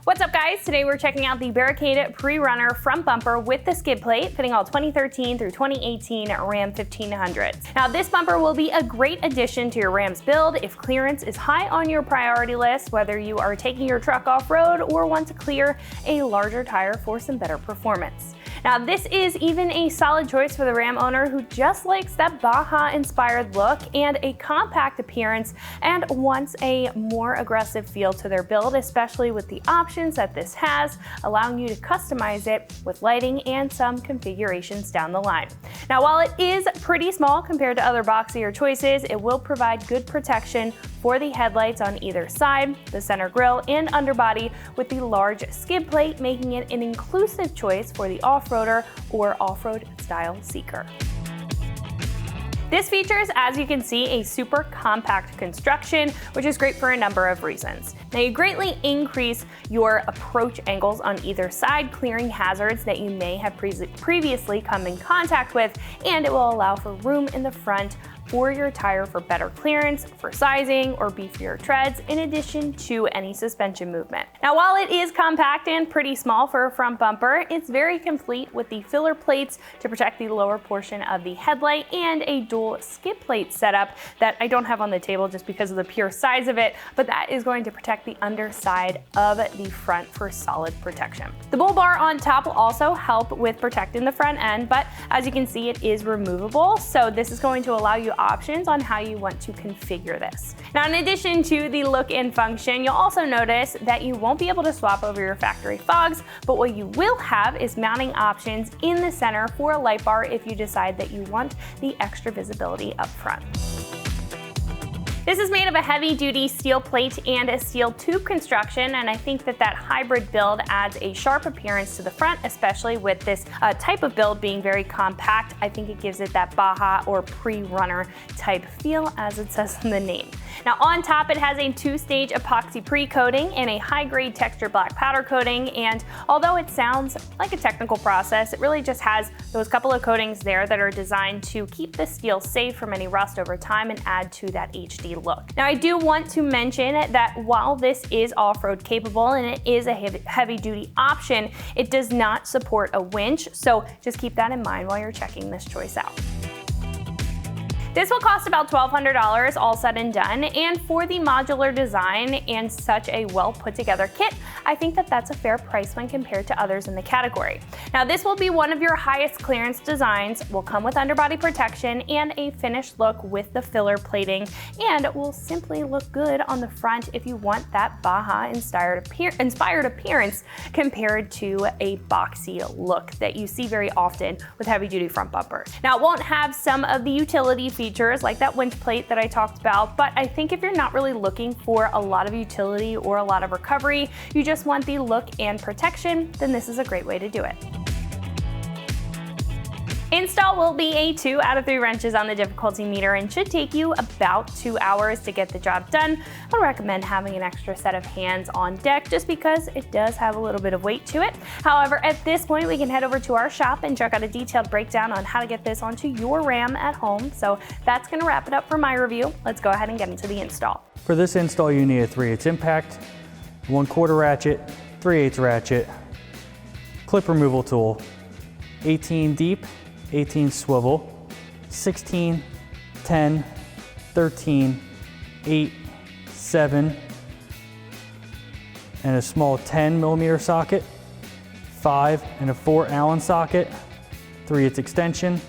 What's up, guys? Today we're checking out the Barricade Pre-Runner front bumper with the skid plate, fitting all 2013 through 2018 Ram 1500s. Now, this bumper will be a great addition to your Ram's build if clearance is high on your priority list, whether you are taking your truck off-road or want to clear a larger tire for some better performance. Now, this is even a solid choice for the Ram owner who just likes that Baja-inspired look and a compact appearance and wants a more aggressive feel to their build, especially with the options that this has, allowing you to customize it with lighting and some configurations down the line. Now, while it is pretty small compared to other boxier choices, it will provide good protection for the headlights on either side, the center grille, and underbody, with the large skid plate making it an inclusive choice for the off-roader or off-road style seeker. This features, as you can see, a super compact construction, which is great for a number of reasons. Now, you greatly increase your approach angles on either side, clearing hazards that you may have previously come in contact with, and it will allow for room in the front for your tire for better clearance, for sizing, or beefier treads, in addition to any suspension movement. Now, while it is compact and pretty small for a front bumper, it's very complete with the filler plates to protect the lower portion of the headlight and a dual skid plate setup that I don't have on the table just because of the pure size of it, but that is going to protect the underside of the front for solid protection. The bull bar on top will also help with protecting the front end, but as you can see, it is removable, so this is going to allow you options on how you want to configure this. Now, in addition to the look and function, you'll also notice that you won't be able to swap over your factory fogs, but what you will have is mounting options in the center for a light bar if you decide that you want the extra visibility up front. This is made of a heavy-duty steel plate and a steel tube construction, and I think that hybrid build adds a sharp appearance to the front, especially with this type of build being very compact. I think it gives it that Baja or pre-runner type feel, as it says in the name. Now, on top, it has a two-stage epoxy pre-coating and a high-grade texture black powder coating, and although it sounds like a technical process, it really just has those couple of coatings there that are designed to keep the steel safe from any rust over time and add to that HD look. Now, I do want to mention that while this is off-road capable and it is a heavy-duty option, it does not support a winch, so just keep that in mind while you're checking this choice out. This will cost about $1,200 all said and done, and for the modular design and such a well put together kit, I think that that's a fair price when compared to others in the category. Now, this will be one of your highest clearance designs, will come with underbody protection and a finished look with the filler plating, and it will simply look good on the front if you want that Baja-inspired appearance compared to a boxy look that you see very often with heavy-duty front bumpers. Now, it won't have some of the utility features like that winch plate that I talked about, but I think if you're not really looking for a lot of utility or a lot of recovery, you just want the look and protection, then this is a great way to do it. Install will be a 2 out of 3 wrenches on the difficulty meter and should take you about 2 hours to get the job done. I would recommend having an extra set of hands on deck just because it does have a little bit of weight to it. However, at this point, we can head over to our shop and check out a detailed breakdown on how to get this onto your Ram at home. So that's going to wrap it up for my review. Let's go ahead and get into the install. For this install, you need a 3/8 impact, 1/4 ratchet, 3/8 ratchet, clip removal tool, 18 deep, 18 swivel, 16, 10, 13, 8, 7, and a small 10mm socket, 5 and a 4 Allen socket, 3/8 extension,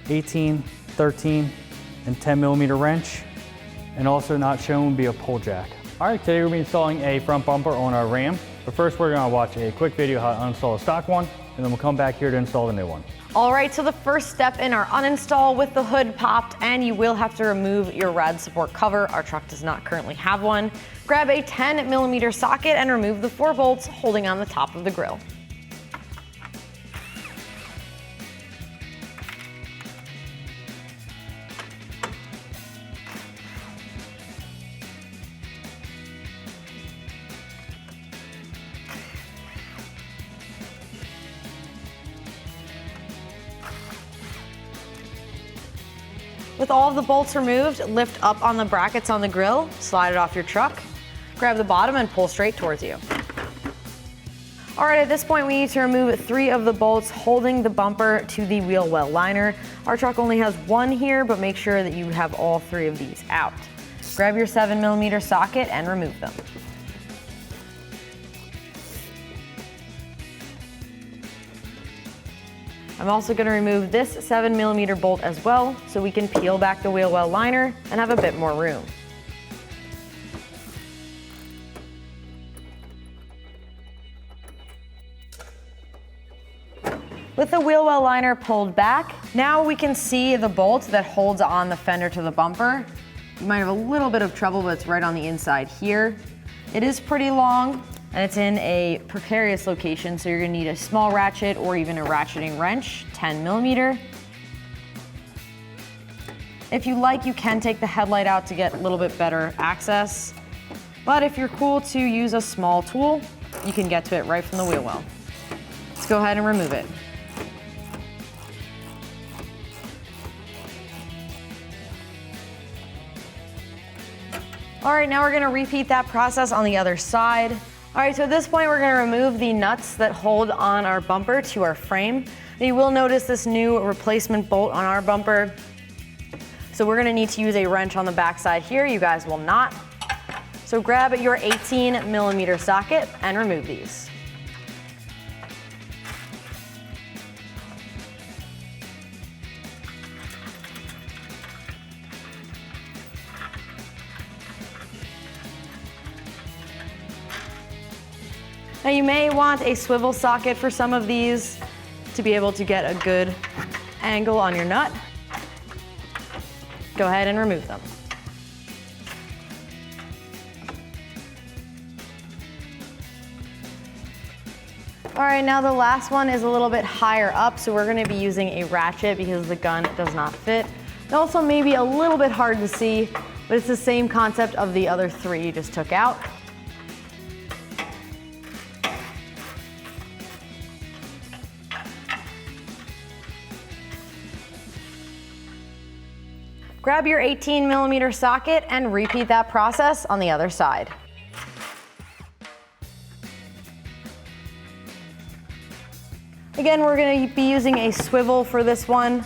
18, 13, and 10mm wrench, and also not shown would be a pull jack. All right, today we'll be installing a front bumper on our Ram, but first we're gonna watch a quick video how to uninstall a stock one, and then we'll come back here to install the new one. All right, so the first step in our uninstall with the hood popped, and you will have to remove your rad support cover. Our truck does not currently have one. Grab a 10mm socket and remove the 4 bolts holding on the top of the grill. With all of the bolts removed, lift up on the brackets on the grill, slide it off your truck, grab the bottom and pull straight towards you. All right, at this point we need to remove 3 of the bolts holding the bumper to the wheel well liner. Our truck only has 1 here, but make sure that you have all 3 of these out. Grab your 7mm socket and remove them. I'm also going to remove this 7mm bolt as well, so we can peel back the wheel well liner and have a bit more room. With the wheel well liner pulled back, now we can see the bolt that holds on the fender to the bumper. You might have a little bit of trouble, but it's right on the inside here. It is pretty long, and it's in a precarious location, so you're gonna need a small ratchet or even a ratcheting wrench, 10mm. If you like, you can take the headlight out to get a little bit better access. But if you're cool to use a small tool, you can get to it right from the wheel well. Let's go ahead and remove it. All right, now we're gonna repeat that process on the other side. All right, so at this point, we're gonna remove the nuts that hold on our bumper to our frame. Now you will notice this new replacement bolt on our bumper. So we're gonna need to use a wrench on the backside here. You guys will not. So grab your 18mm socket and remove these. Now you may want a swivel socket for some of these to be able to get a good angle on your nut. Go ahead and remove them. All right, now the last one is a little bit higher up, so we're gonna be using a ratchet because the gun does not fit. It also may be a little bit hard to see, but it's the same concept of the other 3 you just took out. Grab your 18mm socket and repeat that process on the other side. Again, we're going to be using a swivel for this one.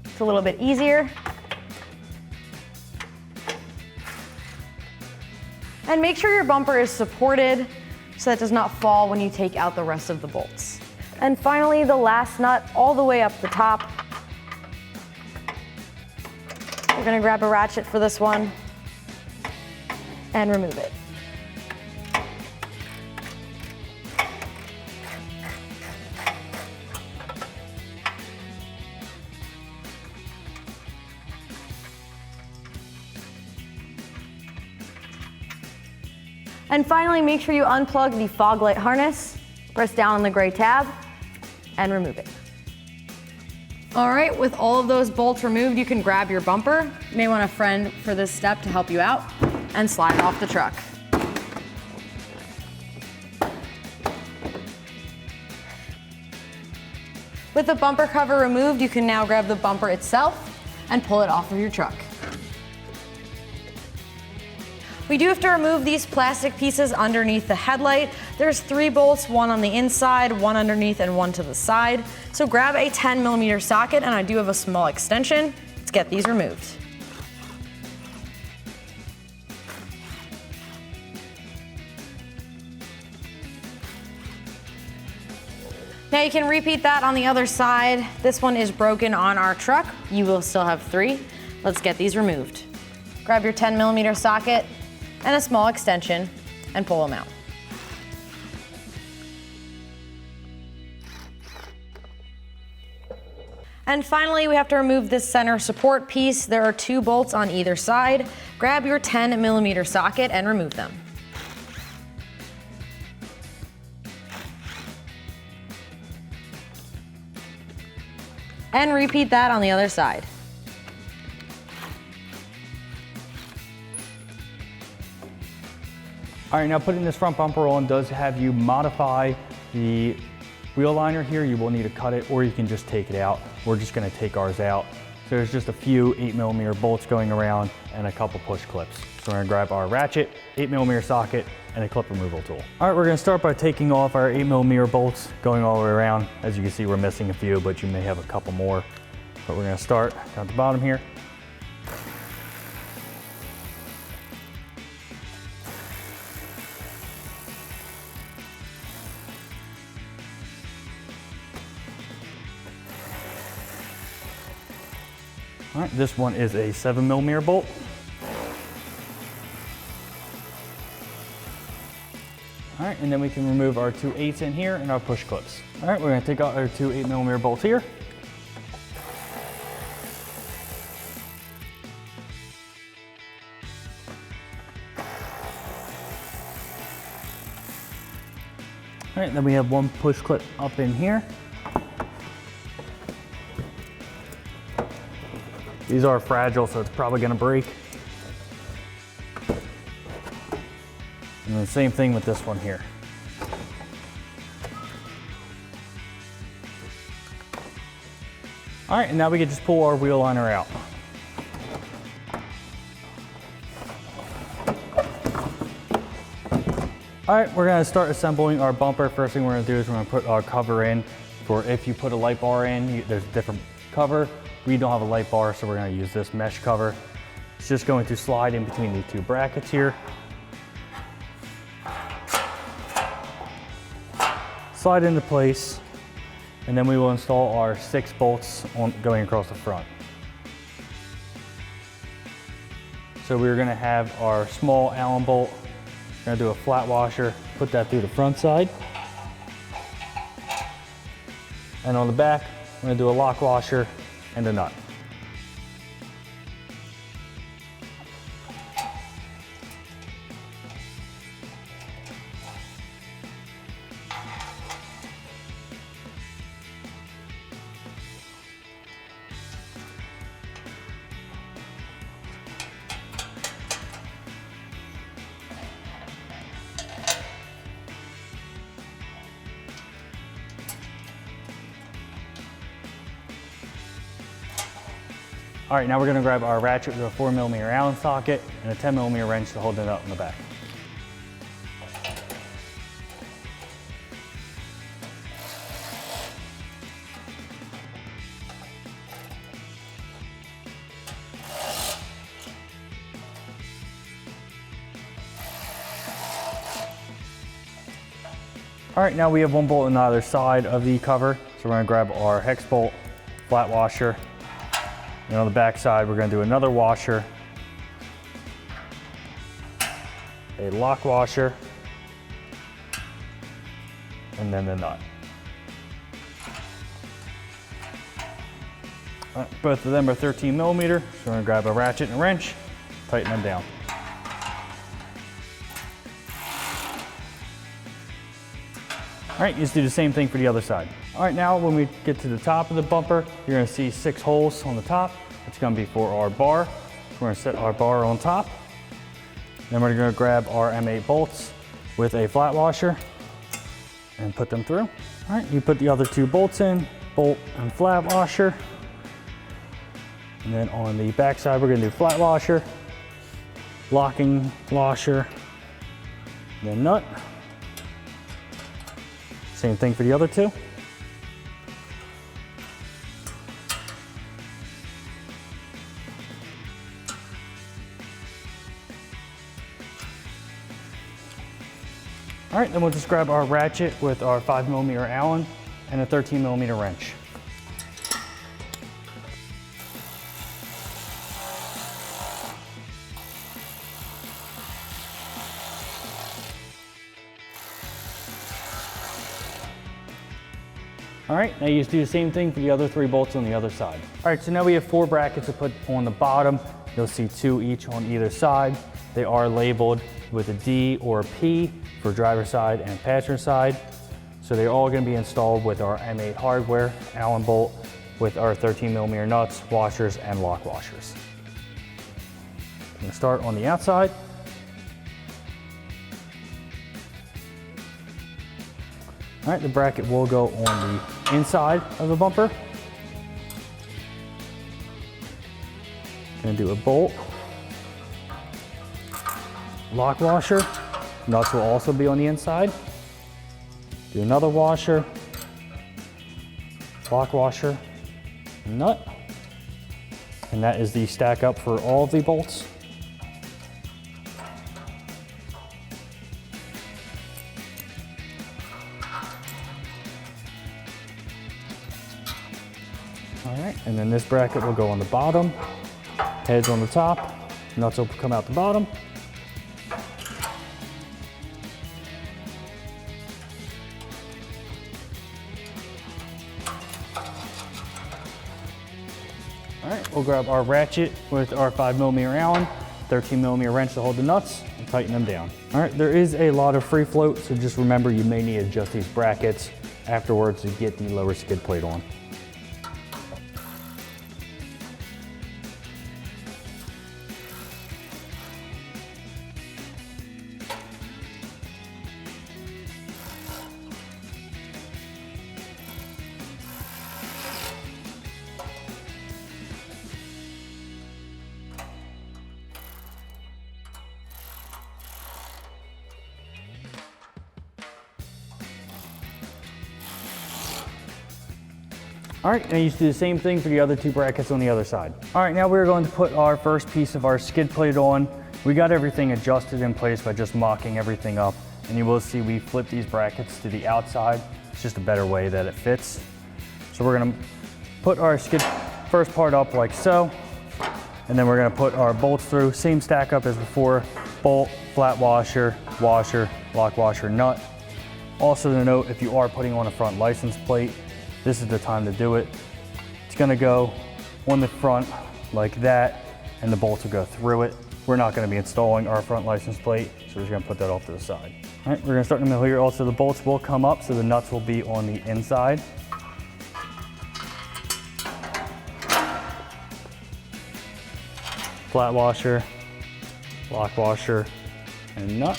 It's a little bit easier. And make sure your bumper is supported so that it does not fall when you take out the rest of the bolts. And finally, the last nut all the way up the top. We're gonna grab a ratchet for this one and remove it. And finally, make sure you unplug the fog light harness, press down on the gray tab, and remove it. All right, with all of those bolts removed, you can grab your bumper. You may want a friend for this step to help you out, and slide it off the truck. With the bumper cover removed, you can now grab the bumper itself and pull it off of your truck. We do have to remove these plastic pieces underneath the headlight. There's 3 bolts, 1 on the inside, 1 underneath, and 1 to the side. So grab a 10mm socket, and I do have a small extension. Let's get these removed. Now you can repeat that on the other side. This one is broken on our truck. You will still have 3. Let's get these removed. Grab your 10mm socket and a small extension and pull them out. And finally, we have to remove this center support piece. There are 2 bolts on either side. Grab your 10mm socket and remove them. And repeat that on the other side. All right, now putting this front bumper on does have you modify the wheel liner here. You will need to cut it, or you can just take it out. We're just gonna take ours out So there's just a few 8mm bolts going around and a couple push clips. So we're gonna grab our ratchet, 8mm socket, and a clip removal tool. All right, we're gonna start by taking off our 8mm bolts, going all the way around. As you can see, we're missing a few, but you may have a couple more. But we're gonna start down at the bottom here. All right, this one is a 7mm bolt. All right, and then we can remove our 2 8s in here and our push clips. All right, we're gonna take out our 2 8mm bolts here. All right, then we have one push clip up in here. These are fragile, so it's probably gonna break. And the same thing with this one here. All right, and now we can just pull our wheel liner out. All right, we're gonna start assembling our bumper. First thing we're gonna do is we're gonna put our cover in. For if you put a light bar in, there's a different cover. We don't have a light bar, so we're gonna use this mesh cover. It's just going to slide in between the 2 brackets here. Slide into place, and then we will install our 6 bolts going across the front. So we're gonna have our small Allen bolt. We're gonna do a flat washer, put that through the front side. And on the back, we're gonna do a lock washer and a nut. All right, now we're gonna grab our ratchet with a 4mm Allen socket and a 10mm wrench to hold it up in the back. All right, now we have one bolt on either side of the cover. So we're gonna grab our hex bolt, flat washer, and on the back side, we're gonna do another washer, a lock washer, and then the nut. All right, both of them are 13mm, so we're gonna grab a ratchet and a wrench, tighten them down. All right, just do the same thing for the other side. All right, now when we get to the top of the bumper, you're gonna see 6 holes on the top. It's gonna be for our bar. So we're gonna set our bar on top. Then we're gonna grab our M8 bolts with a flat washer and put them through. All right, you put the other 2 bolts in, bolt and flat washer. And then on the back side, we're gonna do flat washer, locking washer, then nut. Same thing for the other 2. All right, then we'll just grab our ratchet with our 5mm Allen and a 13mm wrench. All right, now you just do the same thing for the other 3 bolts on the other side. All right, so now we have 4 brackets to put on the bottom. You'll see 2 each on either side. They are labeled with a D or a P for driver side and passenger side. So they're all gonna be installed with our M8 hardware, Allen bolt, with our 13mm nuts, washers, and lock washers. I'm gonna start on the outside. All right, the bracket will go on the inside of the bumper. Gonna do a bolt, lock washer. Nuts will also be on the inside. Do another washer, lock washer, nut. And that is the stack up for all of the bolts. All right, and then this bracket will go on the bottom, heads on the top, nuts will come out the bottom. All right, we'll grab our ratchet with our 5mm Allen, 13mm wrench to hold the nuts and tighten them down. All right, there is a lot of free float, so just remember you may need to adjust these brackets afterwards to get the lower skid plate on. All right, now you do the same thing for the other two brackets on the other side. All right, now we're going to put our first piece of our skid plate on. We got everything adjusted in place by just mocking everything up. And you will see we flip these brackets to the outside. It's just a better way that it fits. So we're gonna put our skid first part up like so. And then we're gonna put our bolts through, same stack up as before. Bolt, flat washer, washer, lock washer, nut. Also to note, if you are putting on a front license plate, this is the time to do it. It's gonna go on the front like that, and the bolts will go through it. We're not gonna be installing our front license plate, so we're just gonna put that off to the side. All right, we're gonna start in the middle here. Also, the bolts will come up, so the nuts will be on the inside. Flat washer, lock washer, and nut.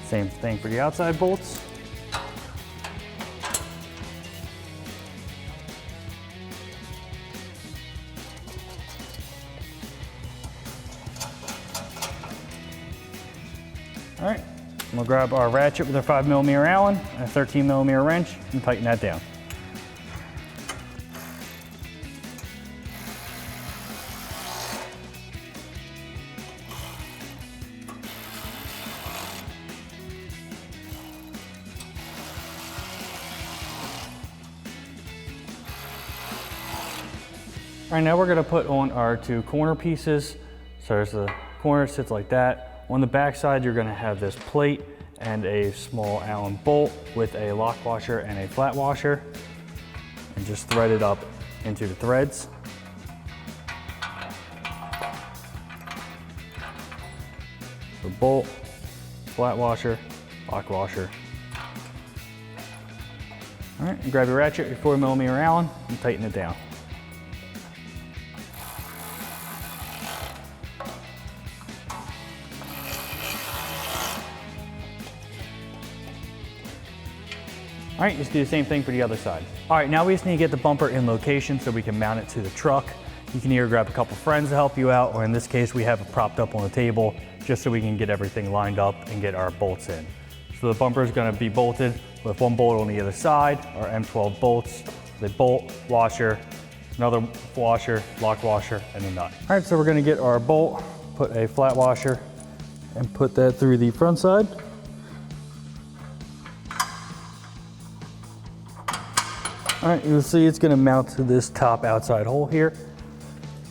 Same thing for the outside bolts. All right, we'll grab our ratchet with our 5mm Allen and a 13mm wrench and tighten that down. All right, now we're gonna put on our two corner pieces. So there's the corner sits like that. On the back side, you're gonna have this plate and a small Allen bolt with a lock washer and a flat washer. And just thread it up into the threads. So bolt, flat washer, lock washer. All right, and grab your ratchet, your 4mm Allen, and tighten it down. All right, just do the same thing for the other side. All right, now we just need to get the bumper in location so we can mount it to the truck. You can either grab a couple friends to help you out, or in this case, we have it propped up on the table just so we can get everything lined up and get our bolts in. So the bumper is gonna be bolted with one bolt on the other side, our M12 bolts, the bolt, washer, another washer, lock washer, and a nut. All right, so we're gonna get our bolt, put a flat washer, and put that through the front side. All right, you'll see it's gonna mount to this top outside hole here.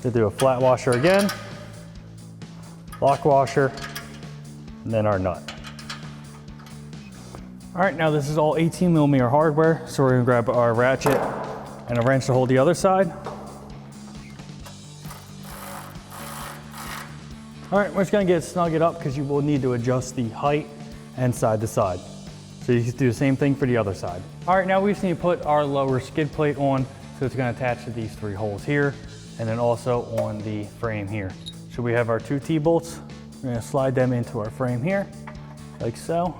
To do a flat washer again, lock washer, and then our nut. All right, now this is all 18mm hardware, so we're gonna grab our ratchet and a wrench to hold the other side. All right, we're just gonna snug it up because you will need to adjust the height and side to side. So you can do the same thing for the other side. All right, now we just need to put our lower skid plate on. So it's gonna attach to these three holes here, and then also on the frame here. So we have our two T-bolts. We're gonna slide them into our frame here. like so,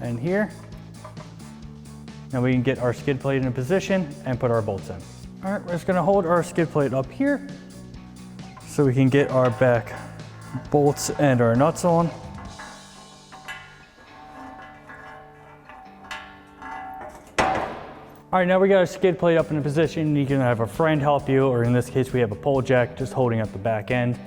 and here. Now we can get our skid plate in position and put our bolts in. All right, we're just gonna hold our skid plate up here so we can get our back bolts and our nuts on. All right, now we got our skid plate up in a position. You can have a friend help you, or in this case, we have a pole jack just holding up the back end.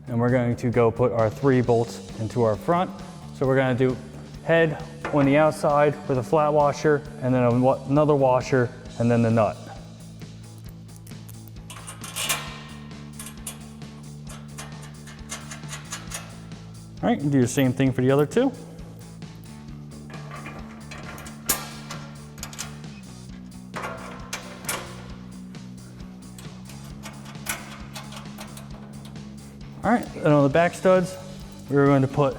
And we're going to go put our 3 bolts into our front. So we're gonna do head on the outside with a flat washer, and then another washer, and then the nut. All right, and do the same thing for the other 2. All right, and on the back studs, we're going to put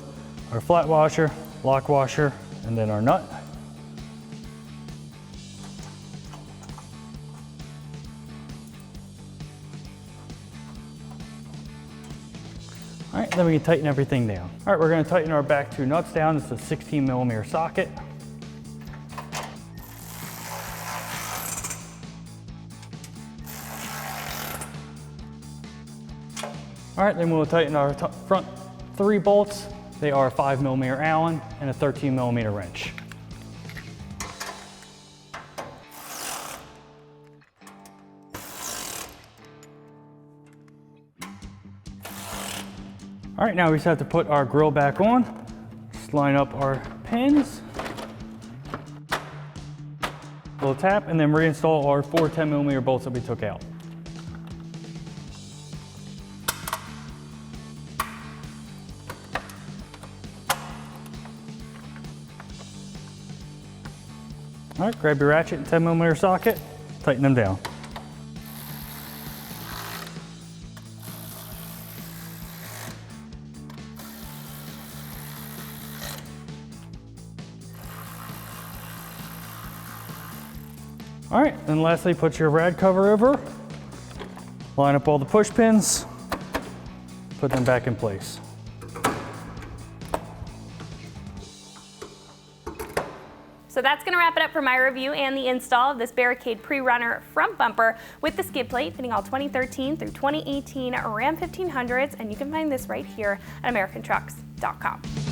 our flat washer, lock washer, and then our nut. All right, then we can tighten everything down. All right, we're gonna tighten our back 2 nuts down. It's a 16mm socket. All right, then we'll tighten our front 3 bolts. They are 5mm Allen and a 13mm wrench. All right, now we just have to put our grill back on. Just line up our pins. We'll tap and then reinstall our 4 10mm bolts that we took out. All right, grab your ratchet and 10mm socket, tighten them down. All right, and lastly, put your rad cover over, line up all the push pins, put them back in place. So that's gonna wrap it up for my review and the install of this Barricade Pre-Runner front bumper with the skid plate fitting all 2013 through 2018 Ram 1500s, and you can find this right here at AmericanTrucks.com.